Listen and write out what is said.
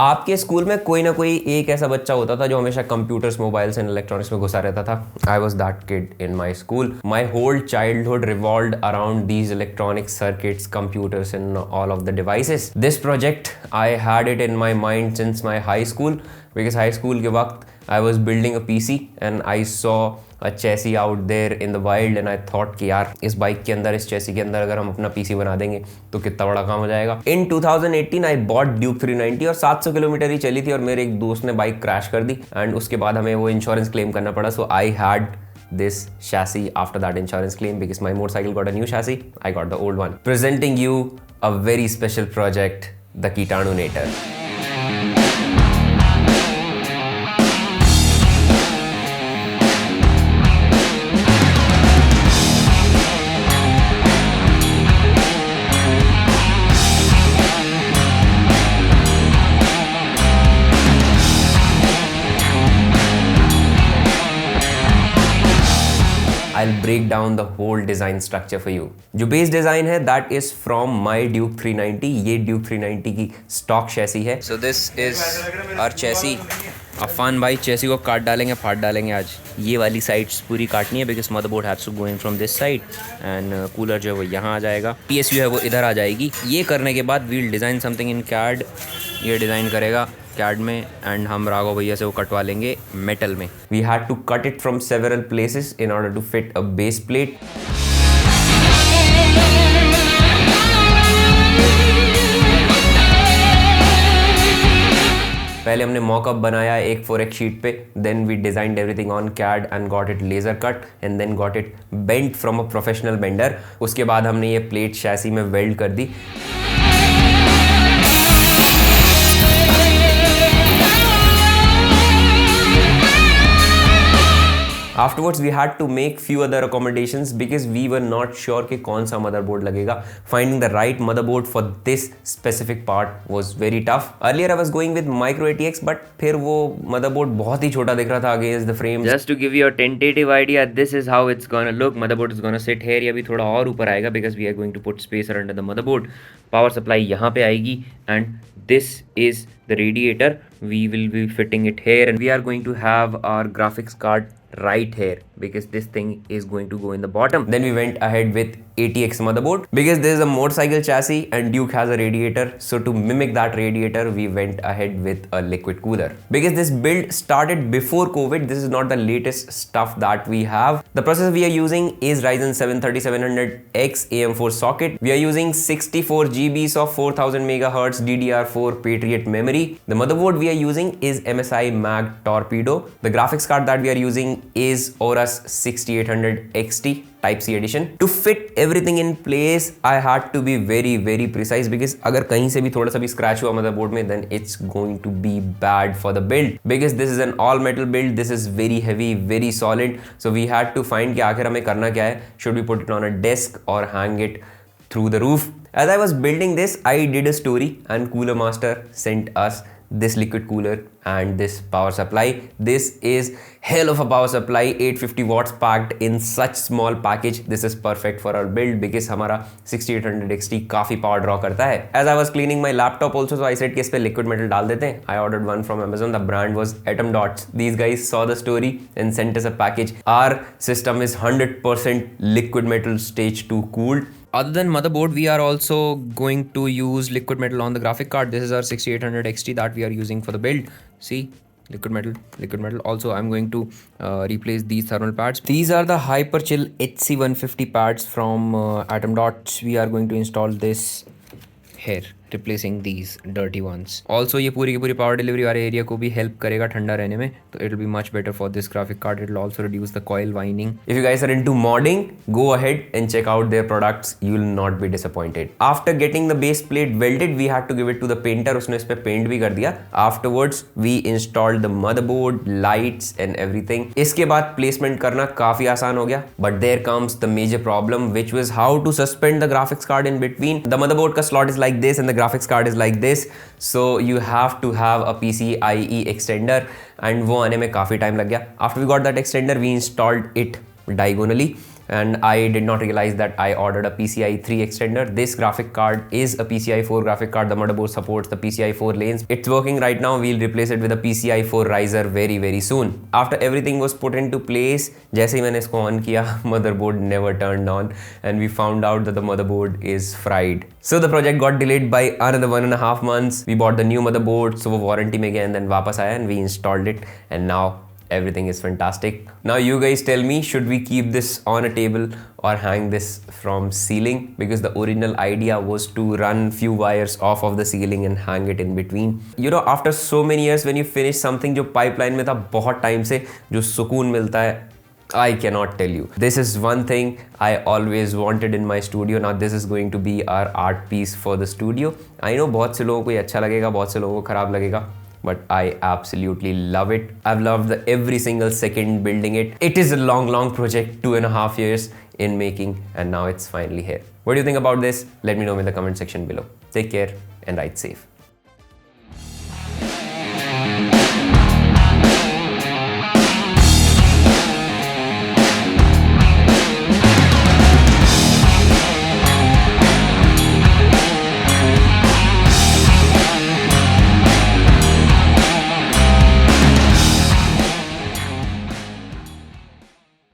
आपके स्कूल में कोई ना कोई एक ऐसा बच्चा होता था जो हमेशा कंप्यूटर्स, मोबाइल्स एंड इलेक्ट्रॉनिक्स में घुसा रहता था. I was that kid in my school. My whole childhood revolved around these electronic circuits, computers and all of the devices. This project I had it in my mind since my high school, because high school के वक्त I was building a PC and I saw a chassis out there in the wild and I thought कि यार इस bike के अंदर, इस chassis के अंदर अगर हम अपना PC बना देंगे तो कितना बड़ा काम हो जाएगा. In 2018 I bought Duke 390 और 700 किलोमीटर ही चली थी और मेरे एक दोस्त ने बाइक क्रैश कर दी एंड उसके बाद हमें वो इंश्योरेंस क्लेम करना पड़ा. So I had this chassis after that insurance claim because my motorcycle got a new chassis. I got the old one. Presenting you a very special project, the Keetanunator. I'll break down the whole design structure for you. जो base design है that is from my Duke 390. ये Duke 390 की stock chassis है. So this is our chassis. Afan भाई chassis को काट डालेंगे, फाड़ डालेंगे आज. ये वाली साइड्स पूरी काटनी है because motherboard has to go in from this side and cooler जो है वो यहाँ आ जाएगा. PSU है वो इधर आ जाएगी. ये करने के बाद we'll design something in CAD. ये डिज़ाइन करेगा कैड में एंड हम राघव भैया से वो कटवा लेंगे मेटल में. We had to cut it from several places in order to fit a base plate. पहले हमने मॉकअप बनाया एक 4x शीट पे, then we designed everything on CAD and got it laser cut and then got it bent from a professional bender. उसके बाद हमने ये plate शैसी में वेल्ड कर दी. Afterwards we had to make few other accommodations because we were not sure कि कौन सा motherboard लगेगा. Finding the right motherboard for this specific part was very tough. Earlier I was going with Micro ATX but फिर वो motherboard बहुत ही छोटा दिख रहा था against the frame. Just to give you a tentative idea, this is how it's gonna look. Motherboard is gonna sit here. ये अभी थोड़ा और ऊपर आएगा because we are going to put spacer under the motherboard. Power supply यहाँ पे आएगी and this is the radiator. We will be fitting it here and we are going to have our graphics card right here because this thing is going to go in the bottom. Then we went ahead with ATX motherboard because this is a motorcycle chassis and Duke has a radiator, so to mimic that radiator we went ahead with a liquid cooler. Because this build started before COVID, this is not the latest stuff that we have. The processor we are using is Ryzen 7 3700X AM4 socket. We are using 64 GBs of 4000 MHz DDR4 Patriot memory. The motherboard we are using is MSI Mag Torpedo. The graphics card that we are using is Aorus 6800 XT Type C edition. To fit everything in place, I had to be very precise because अगर कहीं से भी थोड़ा सा भी scratch हुआ motherboard में, then it's going to be bad for the build. Because this is an all metal build, this is very heavy, very solid. So we had to find कि आखिर हमें करना क्या है. Should we put it on a desk or hang it through the roof? As I was building this, I did a story and Cooler Master sent us this liquid cooler and this power supply. This is hell of a power supply, 850 watts packed in such small package. This is perfect for our build because हमारा 6800 XT काफी power draw करता है. As I was cleaning my laptop also, so I said कि इस पे liquid metal डाल देते हैं. I ordered one from Amazon. The brand was Atom Dots. These guys saw the story and sent us a package. Our system is 100% liquid metal stage 2 cooled. Other than motherboard, we are also going to use liquid metal on the graphic card. This is our 6800 XT that we are using for the build. See, liquid metal, liquid metal. Also, I'm going to replace these thermal pads. These are the Hyperchill HC150 pads from Atom Dots. We are going to install this here, replacing these dirty ones. Also ये पूरी की पूरी power delivery वाले area को भी help करेगा ठंडा रहने में, तो it will be much better for this graphic card. It will also reduce the coil winding. If you guys are into modding, go ahead and check out their products. You will not be disappointed. After getting the base plate welded, we had to give it to the painter. उसने इस पे paint भी कर दिया. Afterwards, we installed the motherboard, lights and everything. इसके बाद placement करना काफी आसान हो गया. But there comes the major problem, which was how to suspend the graphics card in between. The motherboard का slot is like this and the graphics card is like this, so you have to have a PCIe extender and वो आने में काफ़ी time लग गया. After we got that extender, we installed it diagonally and I did not realize that I ordered a PCI 3 extender. This graphic card is a PCI 4 graphic card. The motherboard supports the PCI 4 lanes. It's working right now. We'll replace it with a PCI 4 riser very soon. After everything was put into place, जैसे ही मैंने इसको on किया, motherboard never turned on, and we found out that the motherboard is fried. So the project got delayed by another 1.5 months. We bought the new motherboard, so वो warranty में गया, and then वापस आया and we installed it, and now everything is fantastic. Now you guys tell me, should we keep this on a table or hang this from ceiling? Because the original idea was to run few wires off of the ceiling and hang it in between. You know, after so many years when you finish something जो pipeline में था बहुत time से, जो सुकून मिलता है, I cannot tell you. This is one thing I always wanted in my studio. Now this is going to be our art piece for the studio. I know बहुत से लोगों को ये अच्छा लगेगा, बहुत से लोगों को खराब लगेगा, but I absolutely love it. I've loved every single second building it. It is a long project, 2.5 years in making, and now it's finally here. What do you think about this? Let me know in the comment section below. Take care and ride safe.